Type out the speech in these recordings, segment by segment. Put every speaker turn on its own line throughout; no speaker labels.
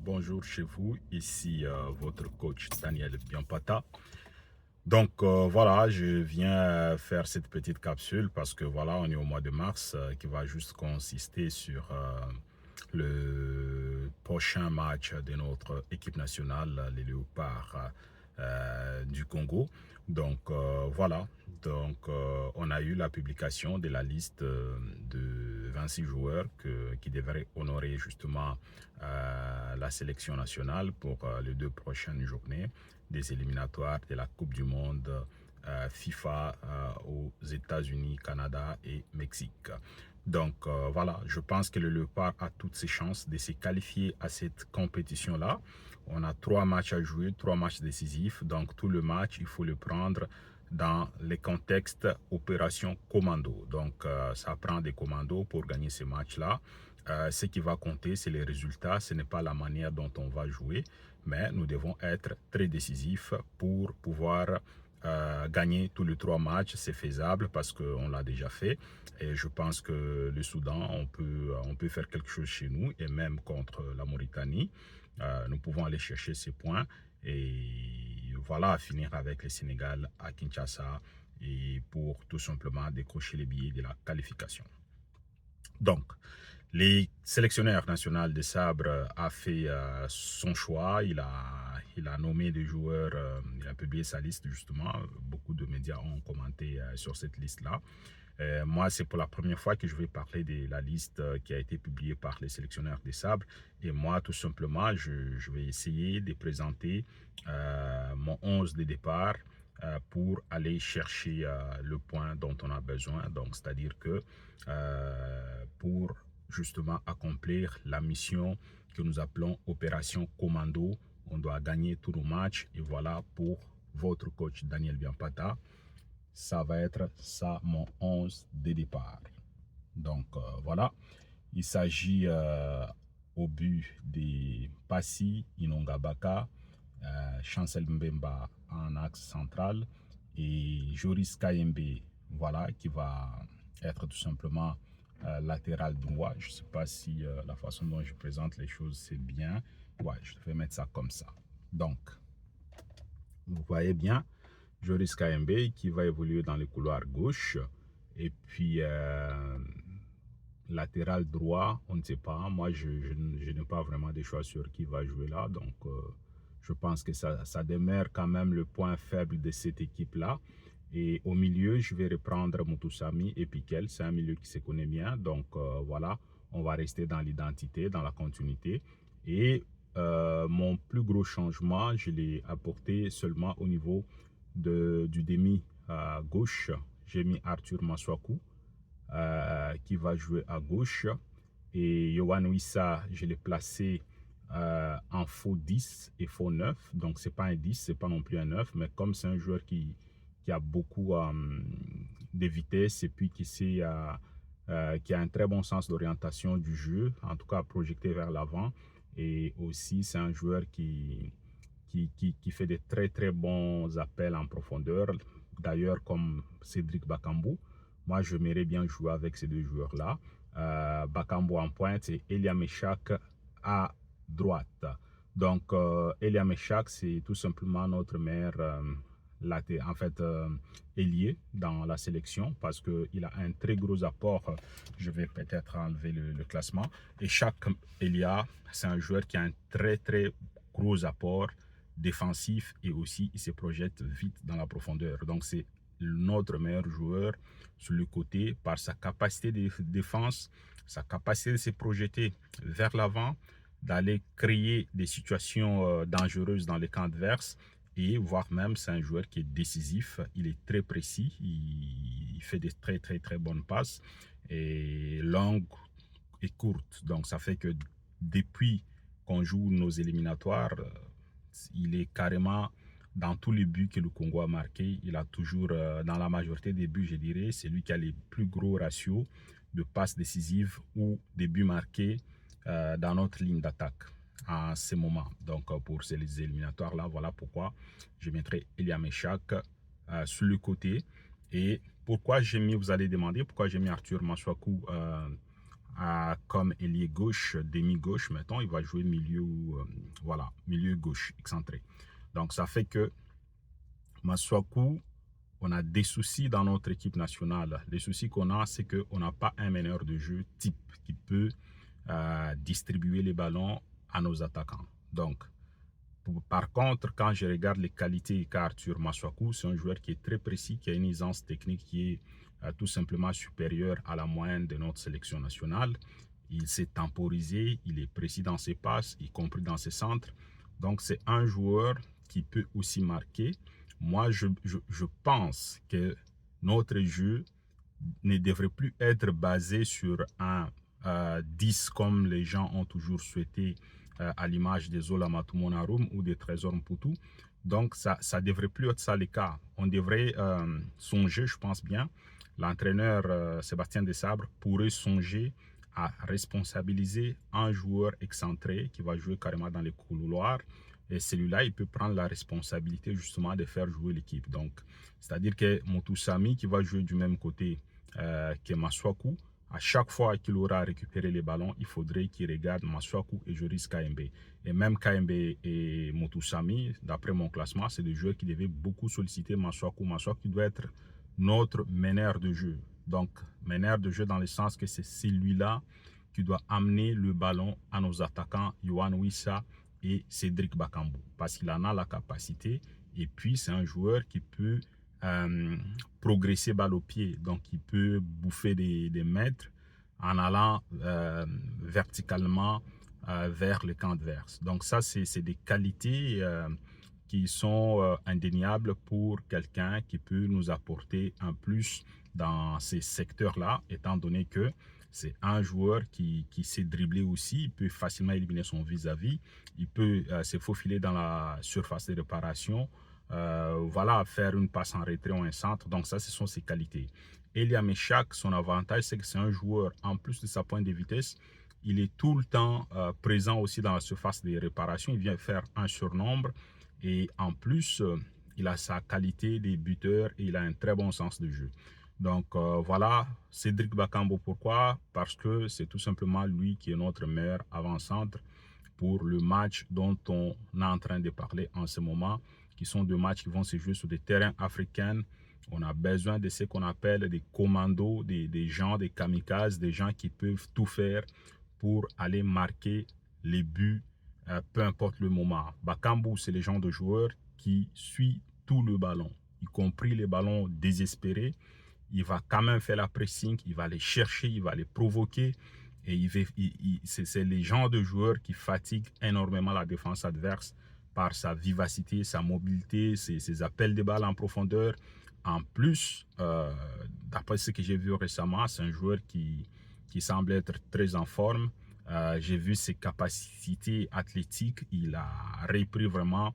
bonjour chez vous. Ici votre coach Daniel Biampata. Donc voilà, je viens faire cette petite capsule parce que voilà, on est au mois de mars qui va juste consister sur le prochain match de notre équipe nationale, les Léopards du Congo. Donc voilà, on a eu la publication de la liste de 26 joueurs qui devraient honorer justement la sélection nationale pour les 2 prochaines journées des éliminatoires de la Coupe du Monde FIFA aux États-Unis, Canada et Mexique. Donc voilà, je pense que le Léopard a toutes ses chances de se qualifier à cette compétition-là. On a 3 matchs à jouer, 3 matchs décisifs. Donc tout le match, il faut le prendre dans les contextes opération commando. Donc ça prend des commandos pour gagner ces matchs-là. Ce qui va compter, c'est les résultats, ce n'est pas la manière dont on va jouer, mais nous devons être très décisifs pour pouvoir gagner tous les 3 matchs. C'est faisable parce qu'on l'a déjà fait et je pense que le Soudan, on peut faire quelque chose chez nous et même contre la Mauritanie. Nous pouvons aller chercher ces points et voilà, finir avec le Sénégal à Kinshasa et pour tout simplement décrocher les billets de la qualification. Donc, le sélectionneur national de sabre a fait son choix. Il a nommé des joueurs, il a publié sa liste justement. Beaucoup de médias ont commenté sur cette liste-là. Moi, c'est pour la première fois que je vais parler de la liste qui a été publiée par les sélectionneurs des sabres. Et moi, tout simplement, je vais essayer de présenter mon 11 de départ pour aller chercher le point dont on a besoin. Donc, c'est-à-dire que pour justement accomplir la mission que nous appelons Opération Commando, on doit gagner tous nos matchs. Et voilà, pour votre coach Daniel Biampata, ça va être ça mon 11 de départ. Donc voilà, il s'agit au but de Passy, Inongabaka, Chancel Mbemba en axe central et Joris Kayembe, voilà, qui va être tout simplement latéral droit. Je ne sais pas si la façon dont je présente les choses c'est bien. Ouais, je vais mettre ça comme ça. Donc, vous voyez bien, Joris Kayembe qui va évoluer dans le couloir gauche. Et puis, latéral droit, on ne sait pas. Moi, je n'ai pas vraiment de choix sur qui va jouer là. Donc, je pense que ça demeure quand même le point faible de cette équipe-là. Et au milieu, je vais reprendre Moutoussamy et Piquel. C'est un milieu qui se connaît bien. Donc, voilà, on va rester dans l'identité, dans la continuité. Et mon plus gros changement, je l'ai apporté seulement au niveau du demi gauche. J'ai mis Arthur Maswaku qui va jouer à gauche. Et Yohan Wissa, je l'ai placé en faux 10 et faux 9. Donc, ce n'est pas un 10, ce n'est pas non plus un 9. Mais comme c'est un joueur qui a beaucoup de vitesse et puis qui a un très bon sens d'orientation du jeu, en tout cas projeté vers l'avant. Et aussi, c'est un joueur qui fait de très très bons appels en profondeur. D'ailleurs, comme Cédric Bakambu, moi j'aimerais bien jouer avec ces 2 joueurs-là. Bakambu en pointe et Elia Meshak à droite. Donc, Elia Meshak, c'est tout simplement notre meilleur ailier dans la sélection parce qu'il a un très gros apport. Je vais peut-être enlever le classement. Et chaque Elia, c'est un joueur qui a un très très gros apport défensif et aussi il se projette vite dans la profondeur. Donc c'est notre meilleur joueur sur le côté par sa capacité de défense, sa capacité de se projeter vers l'avant, d'aller créer des situations dangereuses dans les camps adverses et voire même c'est un joueur qui est décisif, il est très précis, il fait des très très très bonnes passes et longues et courtes. Donc ça fait que depuis qu'on joue nos éliminatoires, il est carrément dans tous les buts que le Congo a marqués. Il a toujours, dans la majorité des buts, je dirais, c'est lui qui a les plus gros ratios de passes décisives ou des buts marqués dans notre ligne d'attaque en ce moment. Donc, pour ces éliminatoires-là, voilà pourquoi je mettrai Elia Meshak sur le côté. Et pourquoi j'ai mis, vous allez demander, pourquoi j'ai mis Arthur Maswaku comme ailier gauche, demi-gauche. Maintenant, il va jouer milieu, voilà, milieu gauche, excentré. Donc, ça fait que Masuaku, on a des soucis dans notre équipe nationale. Les soucis qu'on a, c'est qu'on n'a pas un meneur de jeu type qui peut distribuer les ballons à nos attaquants. Donc, par contre, quand je regarde les qualités qu'Arthur Masuaku, c'est un joueur qui est très précis, qui a une aisance technique qui est tout simplement supérieure à la moyenne de notre sélection nationale. Il s'est temporisé, il est précis dans ses passes, y compris dans ses centres. Donc, c'est un joueur qui peut aussi marquer. Moi, je pense que notre jeu ne devrait plus être basé sur un 10 comme les gens ont toujours souhaité à l'image des Zola Matumonarum ou des Trésors Mputu. Donc, ça ne devrait plus être ça le cas. On devrait songer, je pense bien, l'entraîneur Sébastien Desabre pourrait songer à responsabiliser un joueur excentré qui va jouer carrément dans les couloirs. Et celui-là, il peut prendre la responsabilité justement de faire jouer l'équipe. Donc, c'est-à-dire que Moutoussamy qui va jouer du même côté que Masuaku, à chaque fois qu'il aura récupéré les ballons, il faudrait qu'il regarde Masuaku et Joris KMB. Et même KMB et Moutoussamy, d'après mon classement, c'est des joueurs qui devaient beaucoup solliciter Masuaku. Masuaku doit être notre meneur de jeu. Donc, meneur de jeu dans le sens que c'est celui-là qui doit amener le ballon à nos attaquants, Yohan Wissa et Cédric Bakambu, parce qu'il en a la capacité. Et puis, c'est un joueur qui peut progresser balle au pied. Donc, il peut bouffer des mètres en allant verticalement vers le camp adverse. Donc, ça, c'est des qualités qui sont indéniables pour quelqu'un qui peut nous apporter un plus dans ces secteurs-là, étant donné que c'est un joueur qui sait dribbler aussi, il peut facilement éliminer son vis-à-vis, il peut se faufiler dans la surface de réparation, voilà, faire une passe en retrait ou un centre. Donc ça, ce sont ses qualités. Elia Meshak, son avantage, c'est que c'est un joueur, en plus de sa pointe de vitesse, il est tout le temps présent aussi dans la surface de réparation, il vient faire un surnombre et en plus, il a sa qualité des buteurs et il a un très bon sens de jeu. Donc voilà, Cédric Bakambu, pourquoi? Parce que c'est tout simplement lui qui est notre meilleur avant-centre pour le match dont on est en train de parler en ce moment, qui sont deux matchs qui vont se jouer sur des terrains africains. On a besoin de ce qu'on appelle des commandos, des gens, des kamikazes, des gens qui peuvent tout faire pour aller marquer les buts, peu importe le moment. Bakambu, c'est le genre de joueur qui suit tout le ballon, y compris les ballons désespérés. Il va quand même faire la pressing, il va les chercher, il va les provoquer. Et c'est les genres de joueurs qui fatiguent énormément la défense adverse par sa vivacité, sa mobilité, ses appels de balles en profondeur. En plus, d'après ce que j'ai vu récemment, c'est un joueur qui semble être très en forme. J'ai vu ses capacités athlétiques. Il a repris vraiment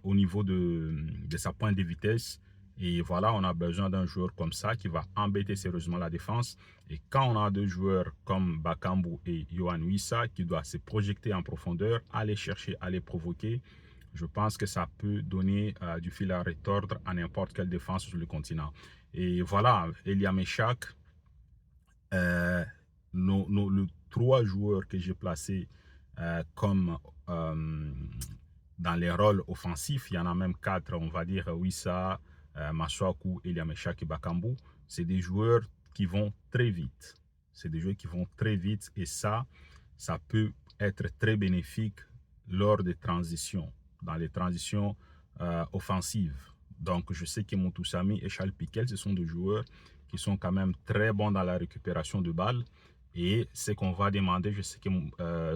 au niveau de sa pointe de vitesse. Et voilà, on a besoin d'un joueur comme ça qui va embêter sérieusement la défense. Et quand on a deux joueurs comme Bakambu et Yohan Wissa qui doivent se projeter en profondeur, aller chercher, aller provoquer, je pense que ça peut donner du fil à retordre à n'importe quelle défense sur le continent. Et voilà, Elia Meshak, les trois joueurs que j'ai placés comme dans les rôles offensifs, il y en a même quatre, on va dire Wissa, Masuaku, Elia Meshak et Bakambu, c'est des joueurs qui vont très vite. C'est des joueurs qui vont très vite et ça peut être très bénéfique lors des transitions, dans les transitions offensives. Donc, je sais que Moutoussamy et Charles Piquel, ce sont des joueurs qui sont quand même très bons dans la récupération de balles. Et ce qu'on va demander, je sais que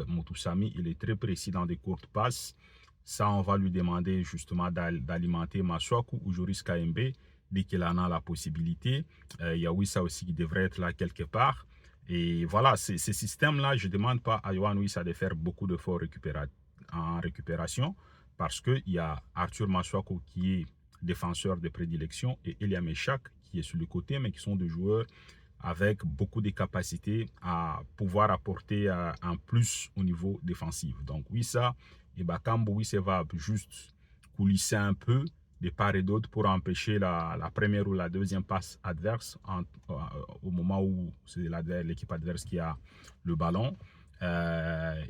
Moutoussamy, il est très précis dans des courtes passes. Ça, on va lui demander justement d'alimenter Masuaku ou Joris KMB dès qu'il en a la possibilité. Il y a Wissa aussi qui devrait être là quelque part. Et voilà, ces systèmes-là, je ne demande pas à Yohan Wissa de faire beaucoup d'efforts en récupération parce qu'il y a Arthur Masuaku qui est défenseur de prédilection et Elia Meshak qui est sur le côté, mais qui sont des joueurs avec beaucoup de capacités à pouvoir apporter un plus au niveau défensif. Donc Wissa et Bakambu, Wissa va juste coulisser un peu de part et d'autre pour empêcher la première ou la deuxième passe adverse au moment où c'est l'équipe adverse qui a le ballon.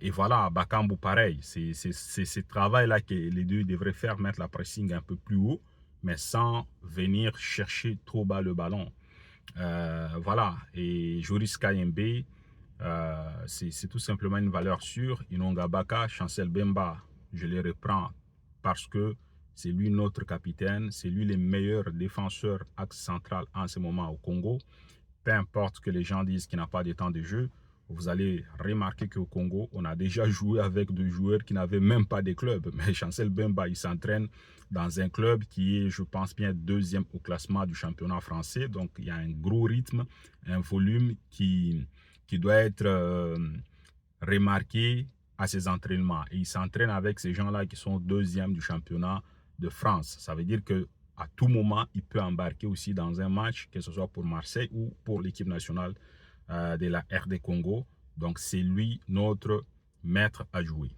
Et voilà, Bakambu pareil, c'est ce travail-là que les deux devraient faire, mettre la pressing un peu plus haut, mais sans venir chercher trop bas le ballon. Voilà, et Joris Kayembe, c'est tout simplement une valeur sûre. Inonga Baka, Chancel Bemba, je les reprends parce que c'est lui notre capitaine, c'est lui le meilleur défenseur axe central en ce moment au Congo. Peu importe que les gens disent qu'il n'a pas de temps de jeu, vous allez remarquer qu'au Congo, on a déjà joué avec des joueurs qui n'avaient même pas de club. Mais Chancel Bemba, il s'entraîne dans un club qui est, je pense bien, deuxième au classement du championnat français. Donc, il y a un gros rythme, un volume qui doit être remarqué à ses entraînements. Et il s'entraîne avec ces gens-là qui sont deuxième du championnat de France. Ça veut dire que à tout moment, il peut embarquer aussi dans un match, que ce soit pour Marseille ou pour l'équipe nationale de la RD Congo. Donc, c'est lui notre maître à jouer.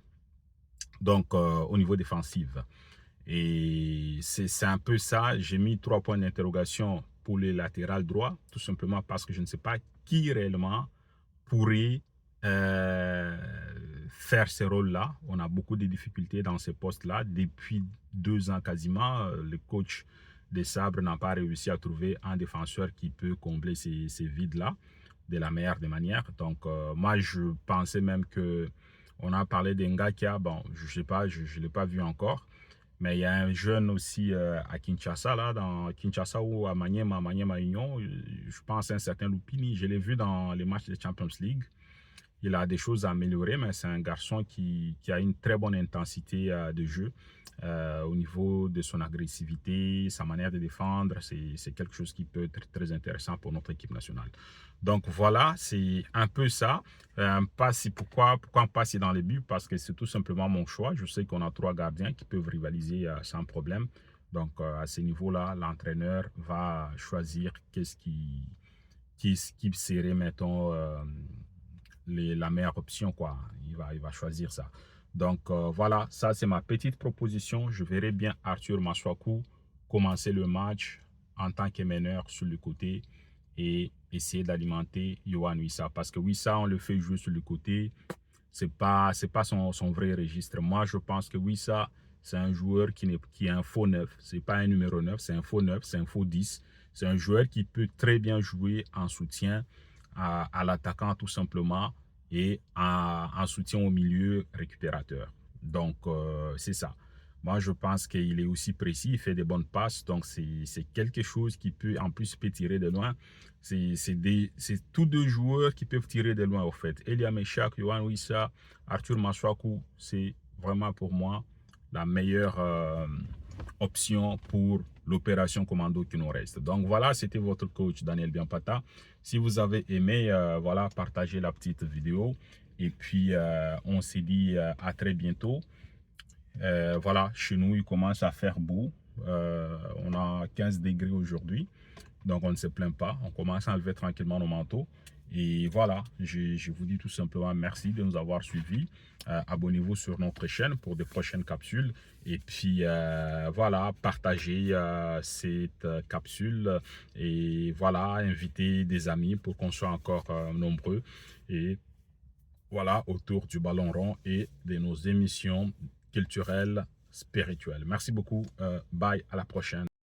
Donc, au niveau défensif. Et c'est un peu ça. J'ai mis 3 points d'interrogation pour les latérales droits, tout simplement parce que je ne sais pas qui réellement pourrait faire ce rôle-là. On a beaucoup de difficultés dans ces postes-là. Depuis 2 ans quasiment, le coach des Sabres n'a pas réussi à trouver un défenseur qui peut combler ces vides-là de la meilleure des manières. Donc, moi, je pensais même que on a parlé d'Ngakia. Bon, je ne sais pas, je ne l'ai pas vu encore. Mais il y a un jeune aussi à Kinshasa, là, dans Kinshasa ou à Maniema Union. Je pense à un certain Lupini. Je l'ai vu dans les matchs de Champions League. Il a des choses à améliorer, mais c'est un garçon qui a une très bonne intensité de jeu au niveau de son agressivité, sa manière de défendre. C'est quelque chose qui peut être très intéressant pour notre équipe nationale. Donc voilà, c'est un peu ça. Pourquoi on passe dans les buts? Parce que c'est tout simplement mon choix. Je sais qu'on a 3 gardiens qui peuvent rivaliser sans problème. Donc à ce niveau-là, l'entraîneur va choisir qui serait, mettons, la meilleure option, quoi. Il va choisir ça. Donc voilà, ça c'est ma petite proposition. Je verrai bien Arthur Masuaku commencer le match en tant que meneur sur le côté et essayer d'alimenter Yohan Wissa. Parce que Wissa, on le fait jouer sur le côté. C'est pas son vrai registre. Moi, je pense que Wissa, c'est un joueur qui est un faux 9. C'est pas un numéro 9, c'est un faux 9, c'est un faux 10. C'est un joueur qui peut très bien jouer en soutien à l'attaquant tout simplement et en soutien au milieu récupérateur. Donc, c'est ça. Moi, je pense qu'il est aussi précis, il fait des bonnes passes. Donc, c'est quelque chose qui peut, en plus, peut tirer de loin. C'est tous 2 joueurs qui peuvent tirer de loin, au fait. Elia Meshak, Yohan Wissa, Arthur Masuaku, c'est vraiment pour moi la meilleure option pour l'opération commando qui nous reste. Donc voilà, c'était votre coach Daniel Biampata. Si vous avez aimé, voilà, partagez la petite vidéo. Et puis, on s'est dit à très bientôt. Voilà, chez nous, il commence à faire beau. On a 15 degrés aujourd'hui. Donc, on ne se plaint pas. On commence à enlever tranquillement nos manteaux. Et voilà, je vous dis tout simplement merci de nous avoir suivis. Abonnez-vous sur notre chaîne pour de prochaines capsules. Et puis, voilà, partagez cette capsule. Et voilà, invitez des amis pour qu'on soit encore nombreux. Et voilà, autour du ballon rond et de nos émissions culturelles, spirituelles. Merci beaucoup. Bye, à la prochaine.